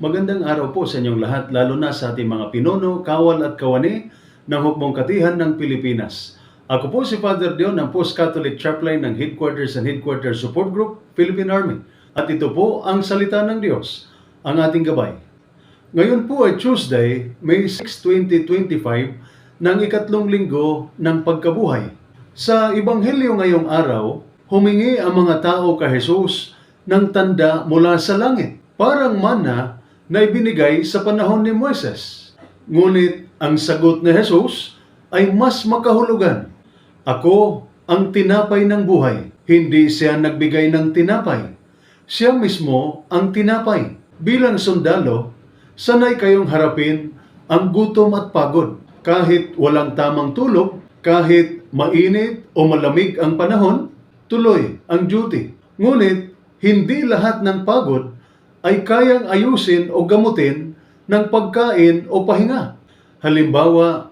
Magandang araw po sa inyong lahat, lalo na sa ating mga pinuno, kawal at kawani ng Hukbong Katihan ng Pilipinas. Ako po si Father Dion ng Post-Catholic Chaplain ng Headquarters and Headquarters Support Group, Philippine Army. At ito po ang Salita ng Diyos, ang ating gabay. Ngayon po ay Tuesday, May 6, 2025, ng ikatlong linggo ng pagkabuhay. Sa Ebanghelyo ngayong araw, humingi ang mga tao kay Jesus ng tanda mula sa langit, parang mana na ibinigay sa panahon ni Moises. Ngunit ang sagot ni Jesus ay mas makahulugan. Ako ang tinapay ng buhay. Hindi siya nagbigay ng tinapay. Siya mismo ang tinapay. Bilang sundalo, sanay kayong harapin ang gutom at pagod. Kahit walang tamang tulog, kahit mainit o malamig ang panahon, tuloy ang duty. Ngunit hindi lahat ng pagod ay kayang ayusin o gamutin ng pagkain o pahinga. Halimbawa,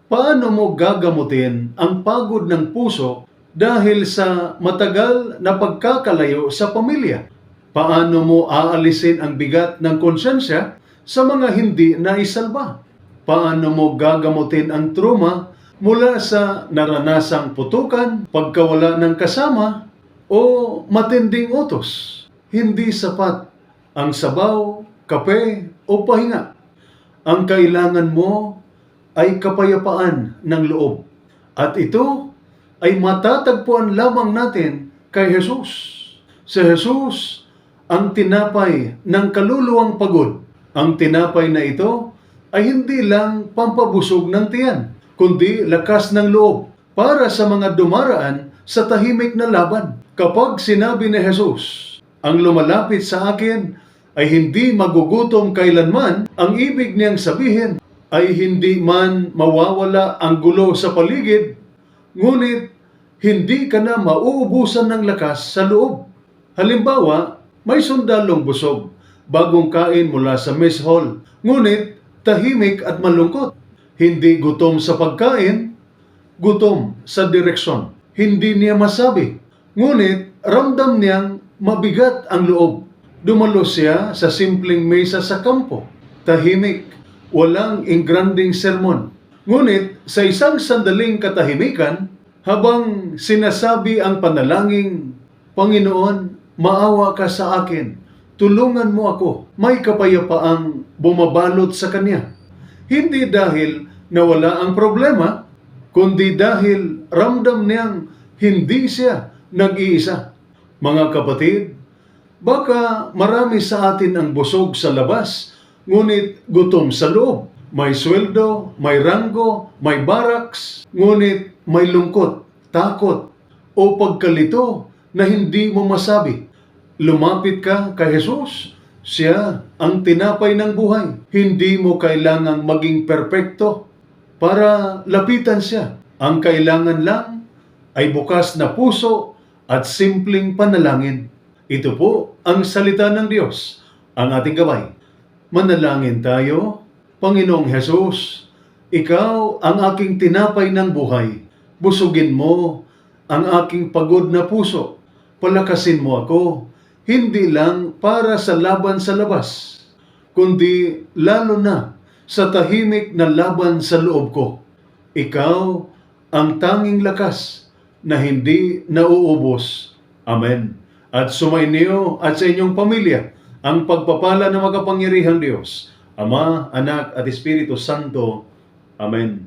paano mo gagamutin ang pagod ng puso dahil sa matagal na pagkakalayo sa pamilya? Paano mo aalisin ang bigat ng konsensya sa mga hindi naisalba? Paano mo gagamutin ang trauma mula sa naranasang putukan, pagkawala ng kasama, o matinding utos? Hindi sapat ang sabaw, kape, o pahinga. Ang kailangan mo ay kapayapaan ng loob. At ito ay matatagpuan lamang natin kay Jesus. Si Jesus ang tinapay ng kaluluwang pagod. Ang tinapay na ito ay hindi lang pampabusog ng tiyan, kundi lakas ng loob para sa mga dumaraan sa tahimik na laban. Kapag sinabi ni Jesus, ang lumalapit sa akin ay hindi magugutom kailanman, ang ibig niyang sabihin ay hindi man mawawala ang gulo sa paligid, ngunit hindi ka na mauubusan ng lakas sa loob. Halimbawa, may sundalong busog, bagong kain mula sa mess hall, ngunit tahimik at malungkot. Hindi gutom sa pagkain, gutom sa direksyon. Hindi niya masabi, ngunit ramdam niyang mabigat ang loob. Dumalo siya sa simpleng mesa sa kampo, tahimik, walang ingranding sermon. Ngunit sa isang sandaling katahimikan, habang sinasabi ang panalangin, Panginoon, maawa ka sa akin, tulungan mo ako, may kapayapaang bumabalot sa kanya. Hindi dahil nawala ang problema, kundi dahil ramdam niyang hindi siya nag-iisa. Mga kapatid, baka marami sa atin ang busog sa labas, ngunit gutom sa loob. May sweldo, may ranggo, may barracks, ngunit may lungkot, takot, o pagkalito na hindi mo masabi. Lumapit ka kay Jesus. Siya ang tinapay ng buhay. Hindi mo kailangang maging perpekto para lapitan siya. Ang kailangan lang ay bukas na puso at simpleng panalangin. Ito po ang salita ng Diyos, ang ating gabay. Manalangin tayo. Panginoong Hesus, Ikaw ang aking tinapay ng buhay. Busugin mo ang aking pagod na puso. Palakasin mo ako, hindi lang para sa laban sa labas, kundi lalo na sa tahimik na laban sa loob ko. Ikaw ang tanging lakas na hindi nauubos. Amen. At sumainyo at sa inyong pamilya ang pagpapala ng makapangyarihang Diyos, Ama, Anak at Espiritu Santo. Amen.